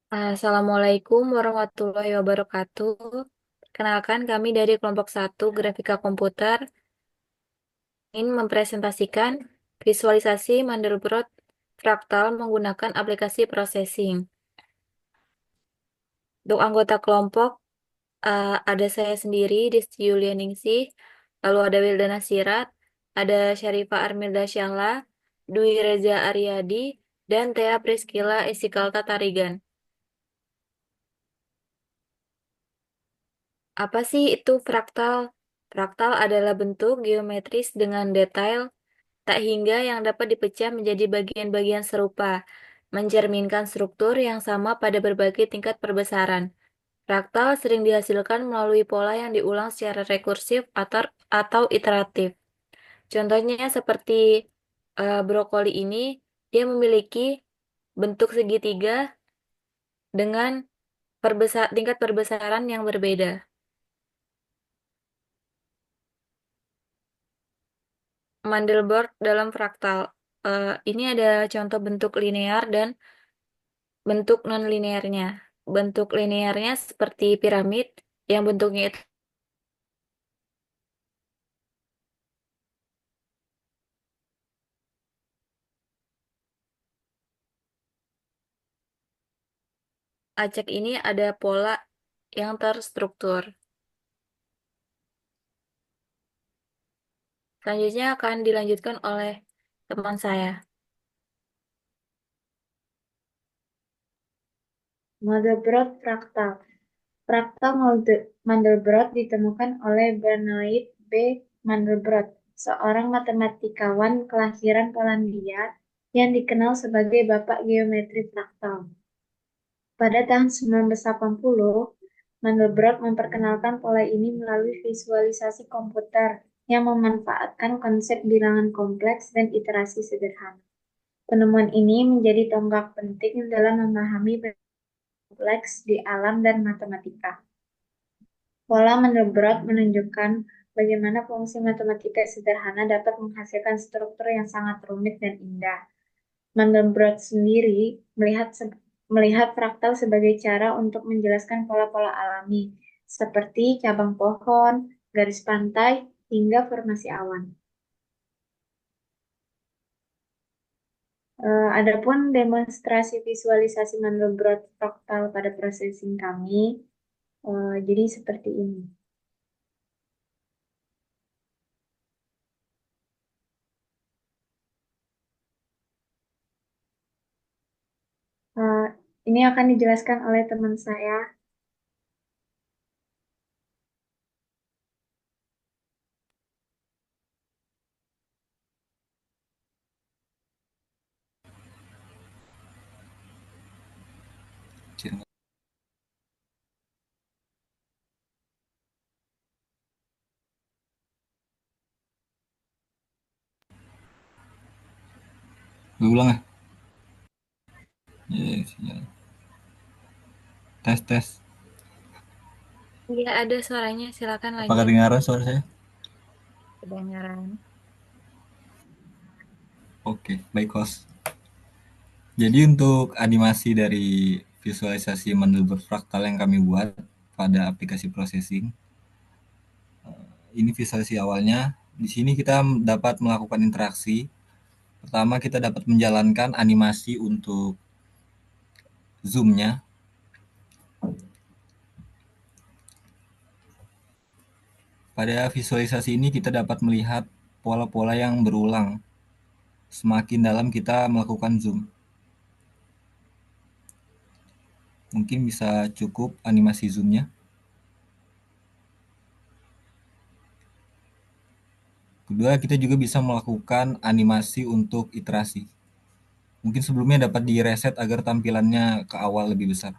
Assalamualaikum warahmatullahi wabarakatuh. Kenalkan kami dari kelompok satu Grafika Komputer ingin mempresentasikan visualisasi Mandelbrot fraktal menggunakan aplikasi processing. Untuk anggota kelompok ada saya sendiri, Desti Yulianingsih, lalu ada Wildana Sirat, ada Syarifah Armilda Syahla, Dwi Reza Aryadi, dan Thea Priskila Esikalta Tarigan. Apa sih itu fraktal? Fraktal adalah bentuk geometris dengan detail tak hingga yang dapat dipecah menjadi bagian-bagian serupa, mencerminkan struktur yang sama pada berbagai tingkat perbesaran. Fraktal sering dihasilkan melalui pola yang diulang secara rekursif atau iteratif. Contohnya seperti brokoli ini, dia memiliki bentuk segitiga dengan tingkat perbesaran yang berbeda. Mandelbrot dalam fraktal. Ini ada contoh bentuk linear dan bentuk non-linearnya. Bentuk linearnya seperti piramid yang bentuknya itu acak ini ada pola yang terstruktur. Selanjutnya akan dilanjutkan oleh teman saya. Mandelbrot fraktal. Fraktal Mandelbrot ditemukan oleh Benoit B. Mandelbrot, seorang matematikawan kelahiran Polandia yang dikenal sebagai Bapak Geometri Fraktal. Pada tahun 1980, Mandelbrot memperkenalkan pola ini melalui visualisasi komputer yang memanfaatkan konsep bilangan kompleks dan iterasi sederhana. Penemuan ini menjadi tonggak penting dalam memahami kompleks di alam dan matematika. Pola Mandelbrot menunjukkan bagaimana fungsi matematika sederhana dapat menghasilkan struktur yang sangat rumit dan indah. Mandelbrot sendiri melihat fraktal sebagai cara untuk menjelaskan pola-pola alami, seperti cabang pohon, garis pantai, hingga formasi awan. Adapun demonstrasi visualisasi Mandelbrot fraktal pada processing kami, jadi seperti ini. Eh, ini akan dijelaskan oleh teman saya. Gue ulang ya. Yes, ya. Tes tes. Iya, ada suaranya. Silakan Apakah lanjut. dengaran suara saya? Kedengaran. Oke, baik host. Jadi untuk animasi dari visualisasi Mandelbrot fraktal yang kami buat pada aplikasi processing, ini visualisasi awalnya. Di sini kita dapat melakukan interaksi. Pertama kita dapat menjalankan animasi untuk zoomnya. Pada visualisasi ini kita dapat melihat pola-pola yang berulang semakin dalam kita melakukan zoom. Mungkin bisa cukup animasi zoomnya. Kedua, kita juga bisa melakukan animasi untuk iterasi. Mungkin sebelumnya dapat di-reset agar tampilannya ke awal lebih besar.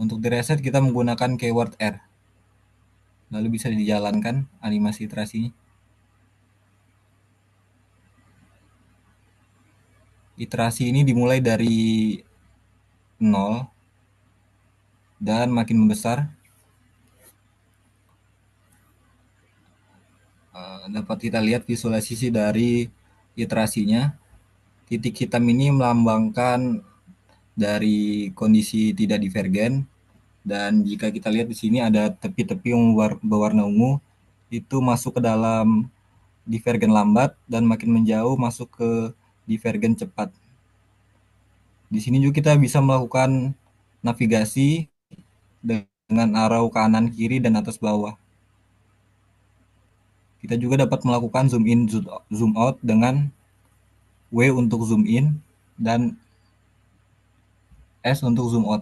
Untuk di-reset kita menggunakan keyword R. Lalu bisa dijalankan animasi iterasinya. Iterasi ini dimulai dari 0 dan makin membesar. Dapat kita lihat visualisasi dari iterasinya. Titik hitam ini melambangkan dari kondisi tidak divergen. Dan jika kita lihat di sini ada tepi-tepi yang berwarna ungu, itu masuk ke dalam divergen lambat dan makin menjauh masuk ke divergen cepat. Di sini juga kita bisa melakukan navigasi dengan arrow kanan, kiri, dan atas bawah. Kita juga dapat melakukan zoom in, zoom out dengan W untuk zoom in dan S untuk zoom out.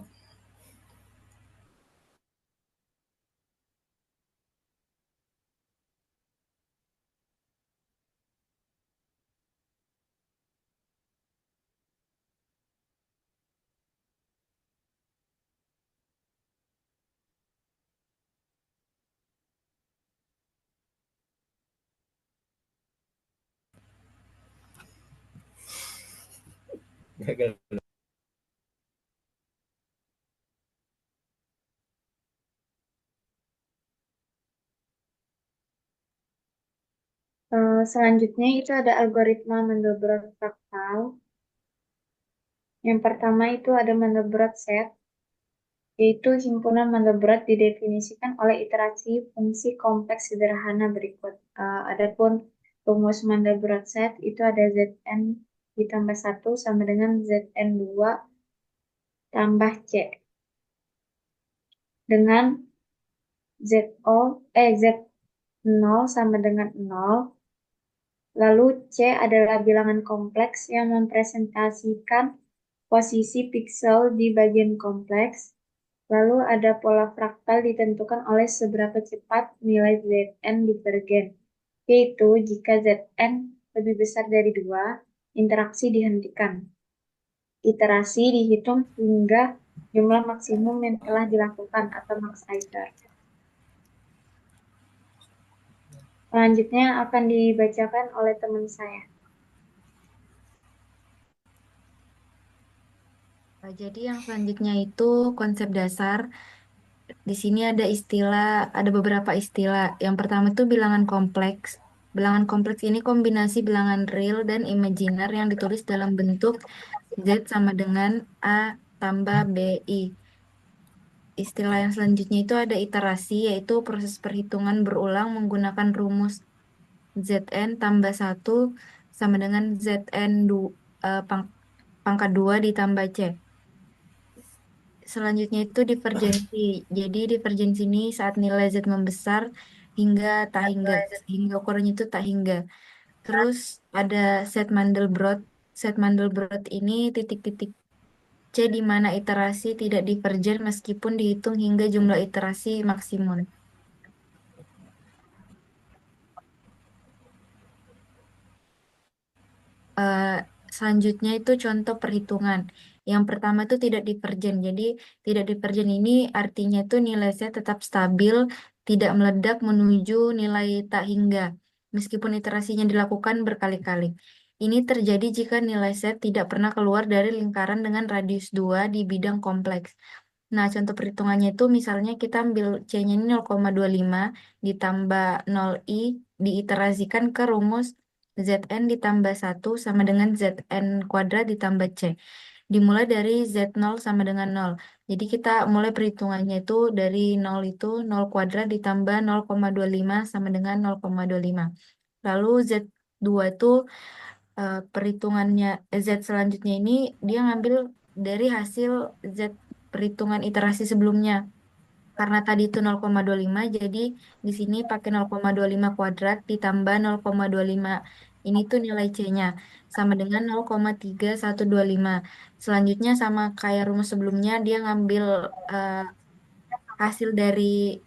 Selanjutnya itu ada algoritma Mandelbrot fraktal. Yang pertama itu ada Mandelbrot set, yaitu himpunan Mandelbrot didefinisikan oleh iterasi fungsi kompleks sederhana berikut. Adapun rumus Mandelbrot set itu ada Zn ditambah 1 sama dengan Zn2 tambah C. Dengan Z0 sama dengan 0, lalu C adalah bilangan kompleks yang mempresentasikan posisi piksel di bagian kompleks. Lalu ada pola fraktal ditentukan oleh seberapa cepat nilai Zn divergen, yaitu jika Zn lebih besar dari 2, interaksi dihentikan. Iterasi dihitung hingga jumlah maksimum yang telah dilakukan atau max iter. Selanjutnya akan dibacakan oleh teman saya. Jadi yang selanjutnya itu konsep dasar. Di sini ada beberapa istilah. Yang pertama itu bilangan kompleks. Bilangan kompleks ini kombinasi bilangan real dan imajiner yang ditulis dalam bentuk Z sama dengan A tambah BI. Istilah yang selanjutnya itu ada iterasi, yaitu proses perhitungan berulang menggunakan rumus Zn tambah 1 sama dengan pangkat 2 ditambah C. Selanjutnya itu divergensi. Jadi divergensi ini saat nilai Z membesar hingga tak hingga, hingga ukurannya itu tak hingga. Terus ada set Mandelbrot. Set Mandelbrot ini titik-titik C di mana iterasi tidak divergen meskipun dihitung hingga jumlah iterasi maksimum. Eh, Selanjutnya itu contoh perhitungan. Yang pertama itu tidak divergen. Jadi tidak divergen ini artinya itu nilai Z tetap stabil, tidak meledak menuju nilai tak hingga, meskipun iterasinya dilakukan berkali-kali. Ini terjadi jika nilai Z tidak pernah keluar dari lingkaran dengan radius 2 di bidang kompleks. Nah, contoh perhitungannya itu misalnya kita ambil C-nya ini 0,25 ditambah 0i diiterasikan ke rumus Zn ditambah 1 sama dengan Zn kuadrat ditambah C. Dimulai dari Z0 sama dengan 0. Jadi kita mulai perhitungannya itu dari 0 itu 0 kuadrat ditambah 0,25 sama dengan 0,25. Lalu Z2 itu perhitungannya Z selanjutnya ini dia ngambil dari hasil Z perhitungan iterasi sebelumnya. Karena tadi itu 0,25, jadi di sini pakai 0,25 kuadrat ditambah 0,25. Ini tuh nilai C-nya sama dengan 0,3125. Selanjutnya sama kayak rumus sebelumnya, dia ngambil eh, hasil dari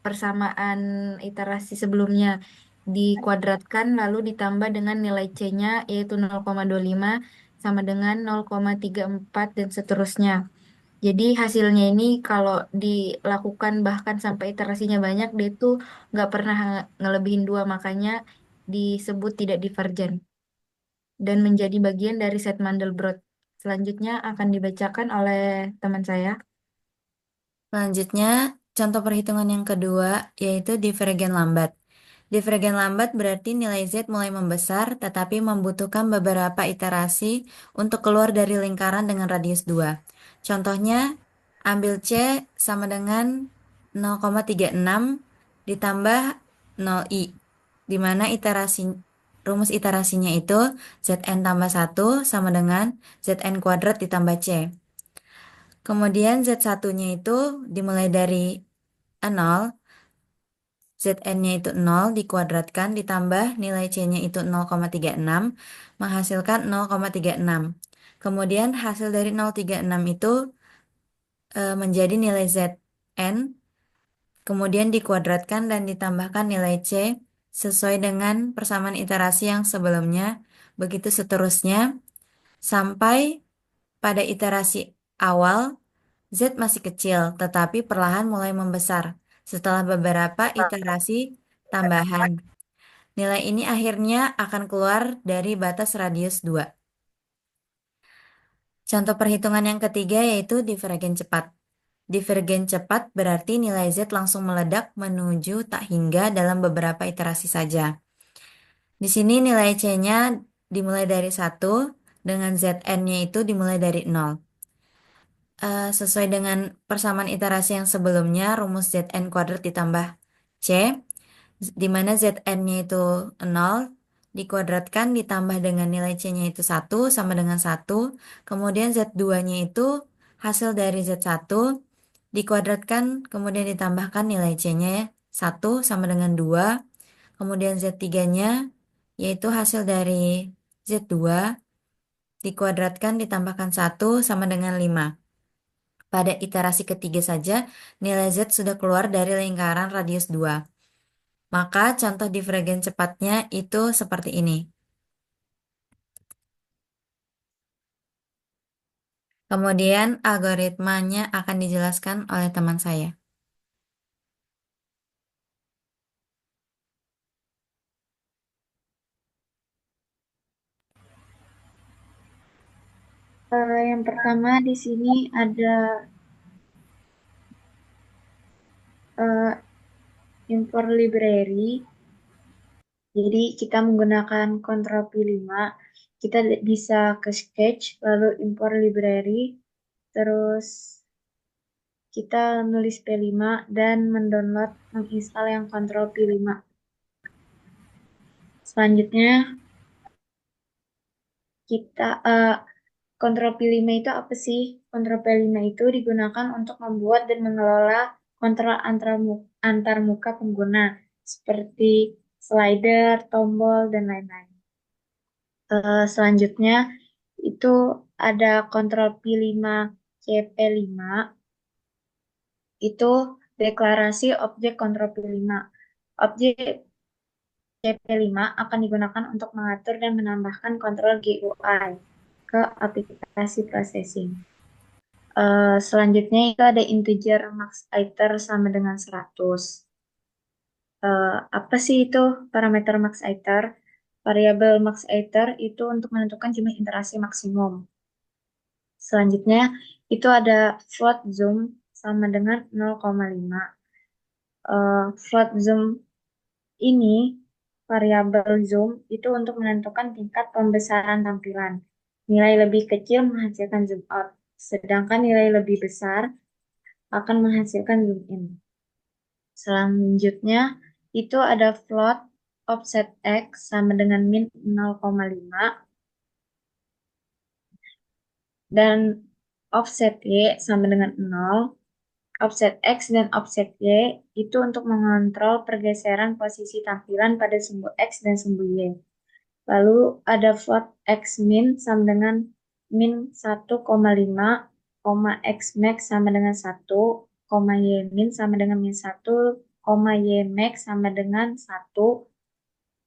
persamaan iterasi sebelumnya dikuadratkan lalu ditambah dengan nilai C-nya yaitu 0,25 sama dengan 0,34 dan seterusnya. Jadi hasilnya ini kalau dilakukan bahkan sampai iterasinya banyak, dia tuh nggak pernah ngelebihin 2, makanya disebut tidak divergen dan menjadi bagian dari set Mandelbrot. Selanjutnya akan dibacakan oleh teman saya. Selanjutnya, contoh perhitungan yang kedua yaitu divergen lambat. Divergen lambat berarti nilai Z mulai membesar, tetapi membutuhkan beberapa iterasi untuk keluar dari lingkaran dengan radius 2. Contohnya, ambil C sama dengan 0,36 ditambah 0i, di mana rumus iterasinya itu Zn tambah 1 sama dengan Zn kuadrat ditambah C. Kemudian Z1-nya itu dimulai dari 0, Zn-nya itu 0 dikuadratkan ditambah nilai C-nya itu 0,36 menghasilkan 0,36. Kemudian hasil dari 0,36 itu menjadi nilai Zn, kemudian dikuadratkan dan ditambahkan nilai C sesuai dengan persamaan iterasi yang sebelumnya, begitu seterusnya sampai pada iterasi awal Z masih kecil tetapi perlahan mulai membesar setelah beberapa iterasi tambahan. Nilai ini akhirnya akan keluar dari batas radius 2. Contoh perhitungan yang ketiga yaitu divergen cepat. Divergen cepat berarti nilai Z langsung meledak menuju tak hingga dalam beberapa iterasi saja. Di sini nilai C-nya dimulai dari 1 dengan Zn-nya itu dimulai dari 0. Sesuai dengan persamaan iterasi yang sebelumnya, rumus Zn kuadrat ditambah C, di mana Zn-nya itu 0, dikuadratkan ditambah dengan nilai C-nya itu 1 sama dengan 1, kemudian Z2-nya itu hasil dari Z1, dikuadratkan kemudian ditambahkan nilai C-nya 1 sama dengan 2, kemudian Z3-nya yaitu hasil dari Z2, dikuadratkan ditambahkan 1 sama dengan 5. Pada iterasi ketiga saja, nilai Z sudah keluar dari lingkaran radius 2. Maka contoh divergen cepatnya itu seperti ini. Kemudian algoritmanya akan dijelaskan oleh teman saya. Yang pertama di sini ada import library. Jadi kita menggunakan Ctrl P5, kita bisa ke Sketch, lalu import library, terus kita nulis P5 dan mendownload, menginstal yang Ctrl P5. Selanjutnya kita Ctrl P5 itu apa sih? Ctrl P5 itu digunakan untuk membuat dan mengelola kontrol antar muka pengguna seperti slider, tombol, dan lain-lain. Selanjutnya itu ada Ctrl P5 CP5, itu deklarasi objek Ctrl P5. Objek CP5 akan digunakan untuk mengatur dan menambahkan kontrol GUI ke aplikasi processing. Selanjutnya itu ada integer max iter sama dengan 100. Apa sih itu parameter max iter? Variabel max iter itu untuk menentukan jumlah iterasi maksimum. Selanjutnya itu ada float zoom sama dengan 0,5. Float zoom ini, variabel zoom itu untuk menentukan tingkat pembesaran tampilan. Nilai lebih kecil menghasilkan zoom out, sedangkan nilai lebih besar akan menghasilkan zoom in. Selanjutnya itu ada float offset x sama dengan min 0,5 dan offset y sama dengan 0. Offset x dan offset y itu untuk mengontrol pergeseran posisi tampilan pada sumbu x dan sumbu y. Lalu ada float x min sama dengan min 1,5, x max sama dengan 1, y min sama dengan min 1, y max sama dengan 1.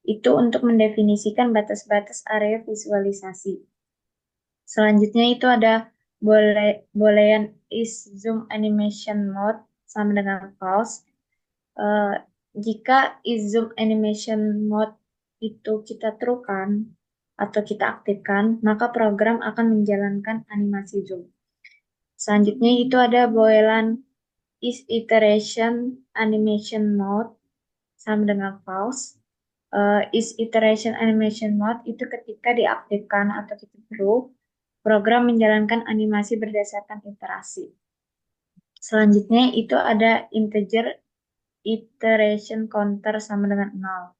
Itu untuk mendefinisikan batas-batas area visualisasi. Selanjutnya itu ada boolean is zoom animation mode sama dengan false. Jika is zoom animation mode itu kita truekan atau kita aktifkan, maka program akan menjalankan animasi zoom. Selanjutnya itu ada boolean is iteration animation mode sama dengan false. Is iteration animation mode itu ketika diaktifkan atau kita true, program menjalankan animasi berdasarkan iterasi. Selanjutnya itu ada integer iteration counter sama dengan 0.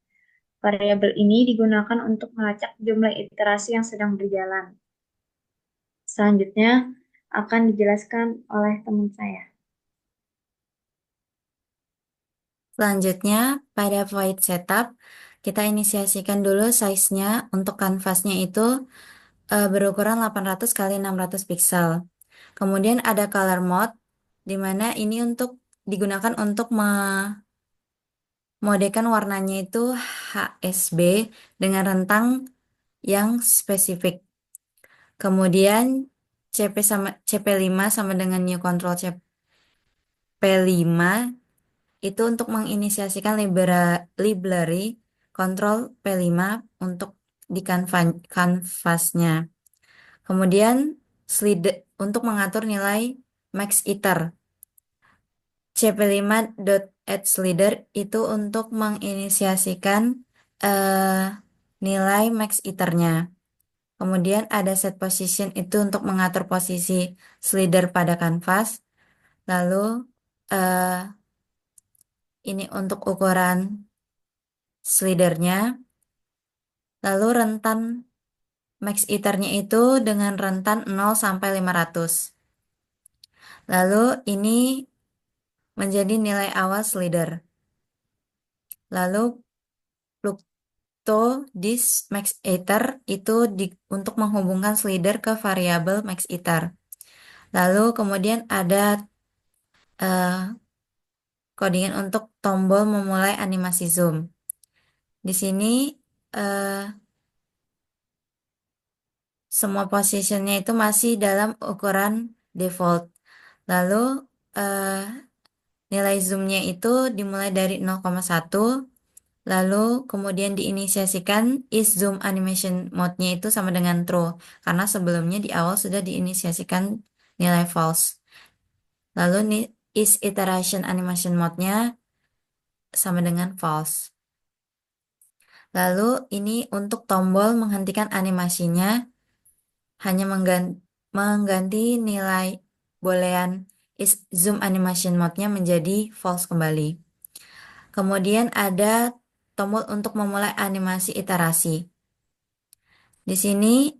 Variabel ini digunakan untuk melacak jumlah iterasi yang sedang berjalan. Selanjutnya akan dijelaskan oleh teman saya. Selanjutnya, pada void setup, kita inisiasikan dulu size-nya untuk kanvasnya itu berukuran 800 kali 600 pixel. Kemudian ada color mode, di mana ini digunakan untuk memodekan warnanya itu HSB dengan rentang yang spesifik. Kemudian CP5 sama dengan new control CP5 itu untuk menginisiasikan library control P5 untuk di kanvasnya. Kemudian slider untuk mengatur nilai max iter. CP5.addSlider itu untuk menginisiasikan nilai max iternya. Kemudian ada set position itu untuk mengatur posisi slider pada kanvas. Lalu ini untuk ukuran slidernya. Lalu rentan max iternya itu dengan rentan 0 sampai 500. Lalu ini menjadi nilai awal slider. Lalu dis max iter itu untuk menghubungkan slider ke variabel max iter. Lalu kemudian ada codingan untuk tombol memulai animasi zoom. Di sini semua positionnya itu masih dalam ukuran default. Lalu nilai zoomnya itu dimulai dari 0,1. Lalu kemudian diinisiasikan is zoom animation mode-nya itu sama dengan true. Karena sebelumnya di awal sudah diinisiasikan nilai false. Lalu is iteration animation mode-nya sama dengan false. Lalu ini untuk tombol menghentikan animasinya hanya mengganti nilai boolean is zoom animation mode-nya menjadi false kembali. Kemudian ada tombol untuk memulai animasi iterasi. Di sini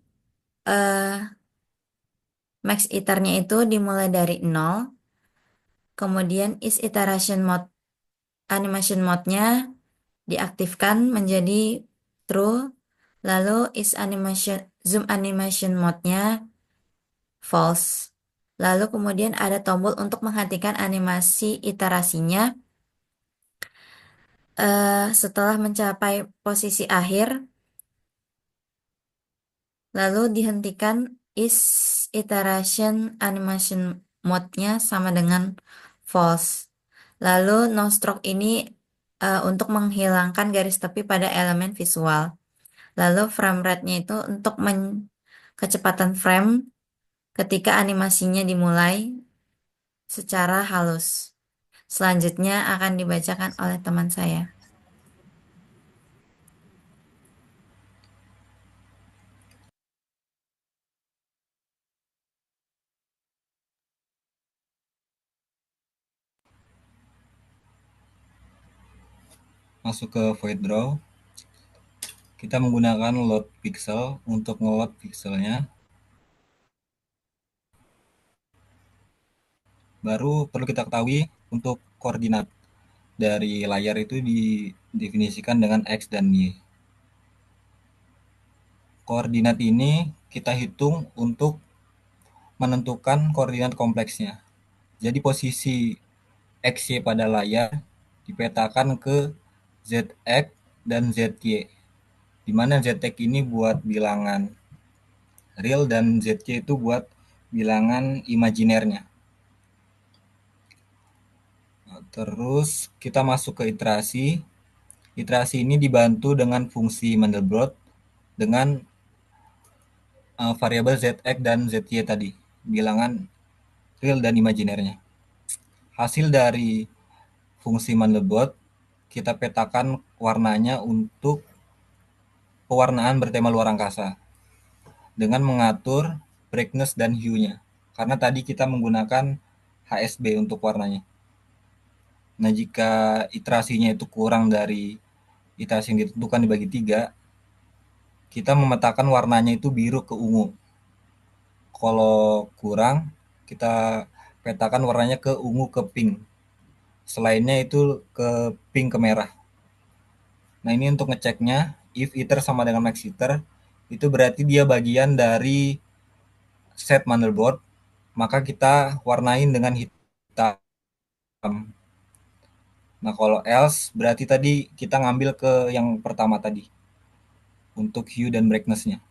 max iternya itu dimulai dari 0. Kemudian is iteration mode animation mode-nya diaktifkan menjadi true. Lalu is zoom animation mode-nya false. Lalu kemudian ada tombol untuk menghentikan animasi iterasinya setelah mencapai posisi akhir. Lalu dihentikan is iteration animation mode-nya sama dengan false. Lalu no stroke ini untuk menghilangkan garis tepi pada elemen visual. Lalu frame rate-nya itu untuk kecepatan frame ketika animasinya dimulai secara halus. Selanjutnya akan dibacakan oleh teman saya. Masuk ke void draw. Kita menggunakan load pixel untuk nge-load pixelnya. Baru perlu kita ketahui untuk koordinat dari layar itu didefinisikan dengan X dan Y. Koordinat ini kita hitung untuk menentukan koordinat kompleksnya. Jadi posisi XY pada layar dipetakan ke ZX dan ZY, di mana ZX ini buat bilangan real dan ZY itu buat bilangan imajinernya. Terus kita masuk ke iterasi. Iterasi ini dibantu dengan fungsi Mandelbrot dengan variabel ZX dan ZY tadi, bilangan real dan imajinernya. Hasil dari fungsi Mandelbrot kita petakan warnanya untuk pewarnaan bertema luar angkasa dengan mengatur brightness dan hue-nya. Karena tadi kita menggunakan HSB untuk warnanya. Nah, jika iterasinya itu kurang dari iterasi yang ditentukan dibagi 3, kita memetakan warnanya itu biru ke ungu. Kalau kurang, kita petakan warnanya ke ungu ke pink. Selainnya itu ke pink ke merah. Nah, ini untuk ngeceknya, if iter sama dengan max iter, itu berarti dia bagian dari set motherboard, maka kita warnain dengan hitam. Nah, kalau else berarti tadi kita ngambil ke yang pertama tadi untuk hue dan brightness-nya.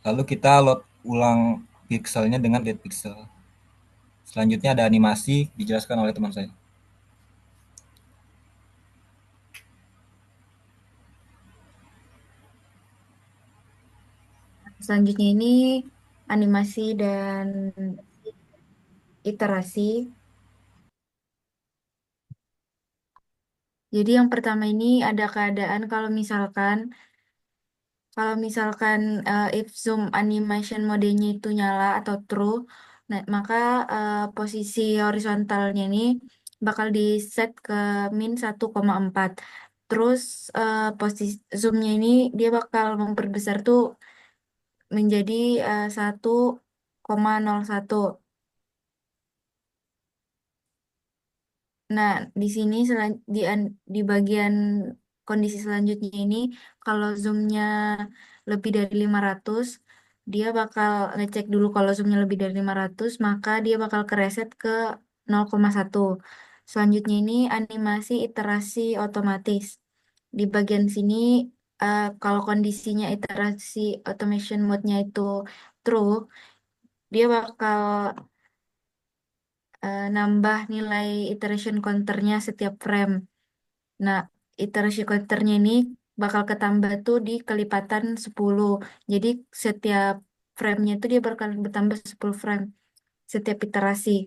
Lalu kita load ulang pixelnya dengan get pixel. Selanjutnya ada animasi dijelaskan oleh teman saya. Selanjutnya ini animasi dan iterasi. Jadi yang pertama ini ada keadaan kalau misalkan if zoom animation modenya itu nyala atau true, nah, maka posisi horizontalnya ini bakal di set ke min 1,4. Terus posisi zoomnya ini dia bakal memperbesar tuh menjadi 1,01. Nah, di sini di bagian kondisi selanjutnya ini, kalau zoomnya lebih dari 500, dia bakal ngecek dulu kalau zoomnya lebih dari 500, maka dia bakal kereset ke 0,1. Selanjutnya ini animasi iterasi otomatis. Di bagian sini, kalau kondisinya iterasi automation mode-nya itu true, dia bakal nambah nilai iteration counternya setiap frame. Nah, iterasi counternya ini bakal ketambah tuh di kelipatan 10. Jadi setiap frame-nya itu dia bakal bertambah 10 frame setiap iterasi.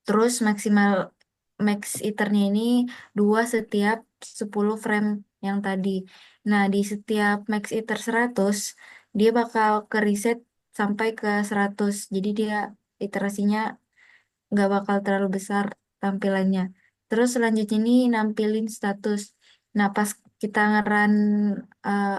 Terus max iternya ini 2 setiap 10 frame yang tadi. Nah, di setiap max iter 100, dia bakal ke reset sampai ke 100. Jadi dia iterasinya nggak bakal terlalu besar tampilannya. Terus selanjutnya ini nampilin status. Nah, pas kita ngeran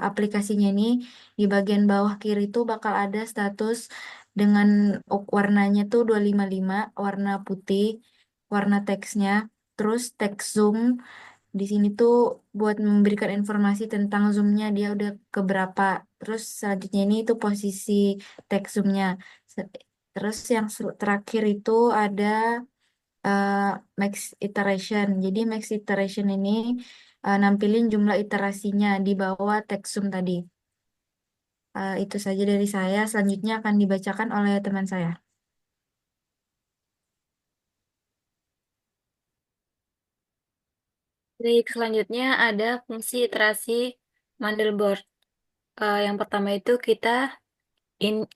aplikasinya ini, di bagian bawah kiri itu bakal ada status dengan warnanya tuh 255, warna putih, warna teksnya, terus teks zoom. Di sini tuh buat memberikan informasi tentang zoomnya dia udah keberapa. Terus selanjutnya ini itu posisi teks zoomnya. Se- Terus yang terakhir itu ada eh, max iteration. Jadi max iteration ini nampilin jumlah iterasinya di bawah text zoom tadi. Itu saja dari saya. Selanjutnya akan dibacakan oleh teman saya. Baik, selanjutnya ada fungsi iterasi Mandelbrot. Yang pertama itu kita in,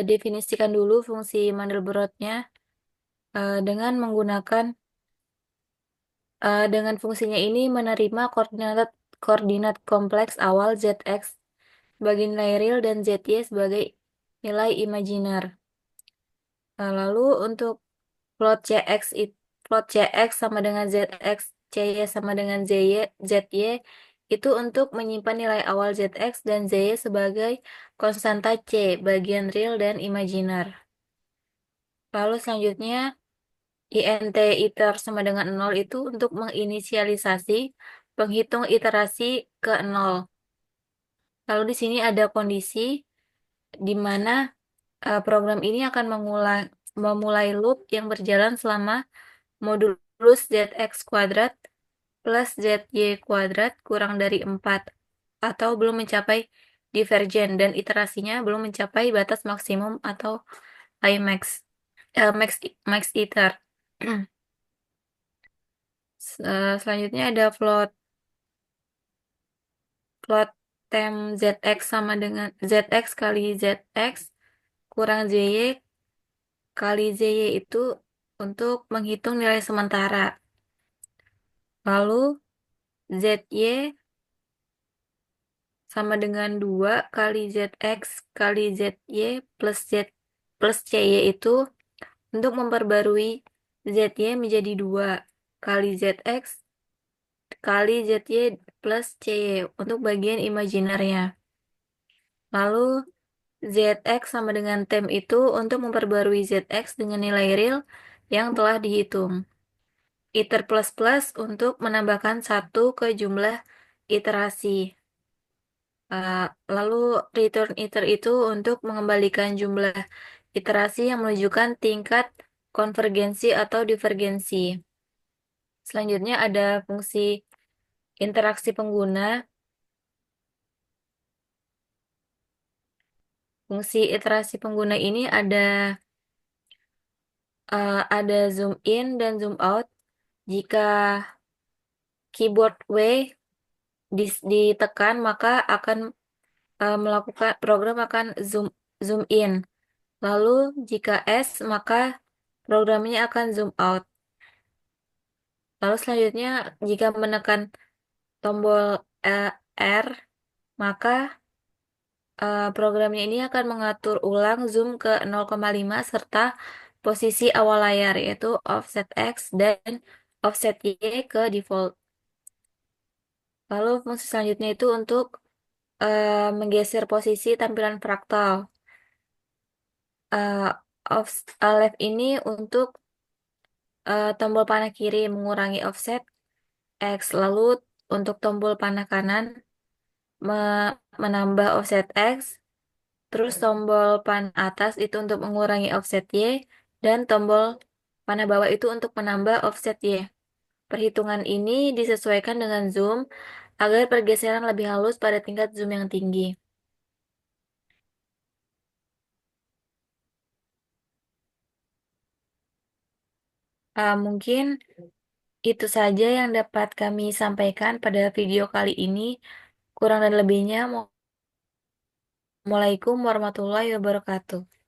definisikan dulu fungsi Mandelbrotnya dengan fungsinya ini menerima koordinat koordinat kompleks awal zx sebagai nilai real dan zy sebagai nilai imajiner. Lalu untuk plot plot cx sama dengan zx, cy sama dengan zy itu untuk menyimpan nilai awal zx dan zy sebagai konstanta c bagian real dan imajiner. Lalu selanjutnya int iter sama dengan 0 itu untuk menginisialisasi penghitung iterasi ke 0. Lalu di sini ada kondisi di mana program ini akan memulai loop yang berjalan selama modulus zx kuadrat plus zy kuadrat kurang dari 4 atau belum mencapai divergen dan iterasinya belum mencapai batas maksimum atau Imax max max iter. Selanjutnya ada plot tem zx sama dengan zx kali zx kurang zy kali zy itu untuk menghitung nilai sementara. Lalu ZY sama dengan 2 kali ZX kali ZY plus Z plus CY itu untuk memperbarui ZY menjadi 2 kali ZX kali ZY plus CY untuk bagian imajinernya. Lalu ZX sama dengan tem itu untuk memperbarui ZX dengan nilai real yang telah dihitung. Iter plus plus untuk menambahkan 1 ke jumlah iterasi. Lalu return iter itu untuk mengembalikan jumlah iterasi yang menunjukkan tingkat konvergensi atau divergensi. Selanjutnya ada fungsi interaksi pengguna. Fungsi iterasi pengguna ini ada zoom in dan zoom out. Jika keyboard W ditekan, maka akan melakukan program akan zoom in. Lalu jika S, maka programnya akan zoom out. Lalu selanjutnya jika menekan tombol R, maka programnya ini akan mengatur ulang zoom ke 0,5 serta posisi awal layar yaitu offset X dan offset Y ke default. Lalu fungsi selanjutnya itu untuk menggeser posisi tampilan fraktal. Uh, Left ini untuk tombol panah kiri mengurangi offset X, lalu untuk tombol panah kanan menambah offset X, terus tombol panah atas itu untuk mengurangi offset Y, dan tombol panah bawah itu untuk menambah offset Y. Perhitungan ini disesuaikan dengan zoom agar pergeseran lebih halus pada tingkat zoom yang tinggi. Mungkin itu saja yang dapat kami sampaikan pada video kali ini. Kurang dan lebihnya, Assalamualaikum warahmatullahi wabarakatuh.